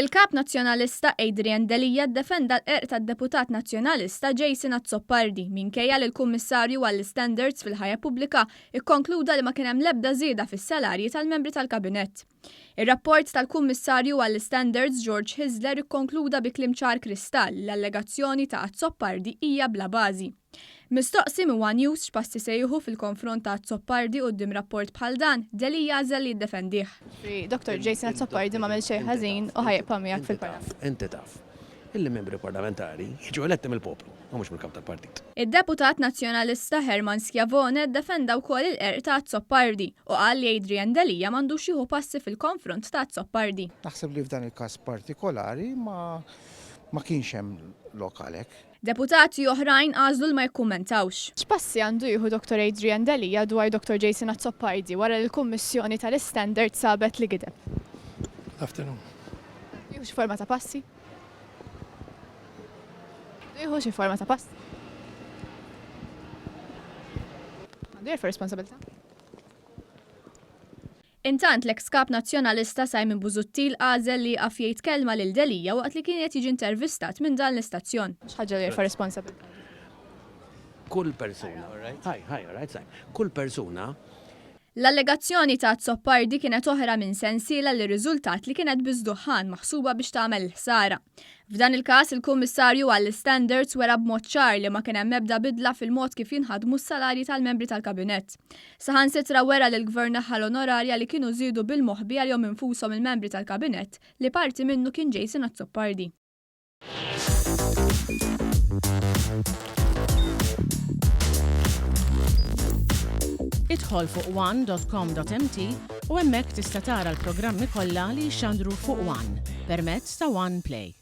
Il-kap nazzjonalista Adrian Delija ddefenda l-qerq tad-deputat nazzjonalista Jason Azzoppardi minkejja li l-Kummissarju għall-Standards fil-ħajja pubblika ikkonkluda li ma kien hemm l-ebda żieda fis-salarji tal-membri tal-Kabinett. Ir-rapport tal-Kummissarju għall-Standards George Hisler ikkonkluda bi kliem ċar kristall l-allegazzjoni ta' Azzoppardi hija bla bażi. Mistoqsi mi One News x'passi sejħu fil-konfront ta' Azzoppardi quddiem rapport bħal dan, Delija għażel li jiddefendih. Dr. Jason Azzoppardi m'għamel xejn ħażin u ħajjibqa' miegħek fil-Parlament. Inti taf. Il-membri parlamentari jiġu eletti mill-poplu, u mhux mill-kap tal-partit. Id-deputat nazzjonalista Herman Schiavone ddefenda wkoll il-qerq ta' Azzoppardi u qal li Adrian Delija m'għandux jieħu passi fil-konfront ta' Azzoppardi. Naħseb li f'dan il-każ partikolari ma kienx hemm lokalek. Deputati oħrajn għażlu l ma jikkummentawx. X'passi għandu jieħu Dr. Adrian Delija dwar Dr. Jason Azzoppardi wara li l-Kummissjoni tal-Standard sabet li gideb? Afternoon. Jieħu xi forma ta' passi? Jieħu xi forma ta' passi? Għandu jerfa' responsabilità? Intant l-eks kap nazzjonalista Simon Busuttil għażel li qaf jgħid kelma lil Delija waqt li kien qed jiġi intervistat minn dan l-istazzjon. X'ħaġa li jerfa' responsabilità? Kull persuna. Kull persuna. L-allegazzjoni ta' Azzoppardi kienet oħra minn sensiela li riżultat li kienet biżduħħan maħsuba biex tagħmel ħsara. F'dan il-każ il-Kummissarju għall-Standards wera b'mod ċar li ma kien hemm ebda bidla fil-mod kif jinħadmu s-salarji tal-membri tal-Kabinett. Saħansitra wera li l-Gvern naħal onorarja li kienu żiedu bil-moħħbi għalihom infushom il-membri tal-Kabinett li parti minnu kien Jason Azzoppardi. Idħol fuq one.com.mt u hemmhekk tista' tara l-programmi kollha li jxandru fuq One permezz ta' One Play.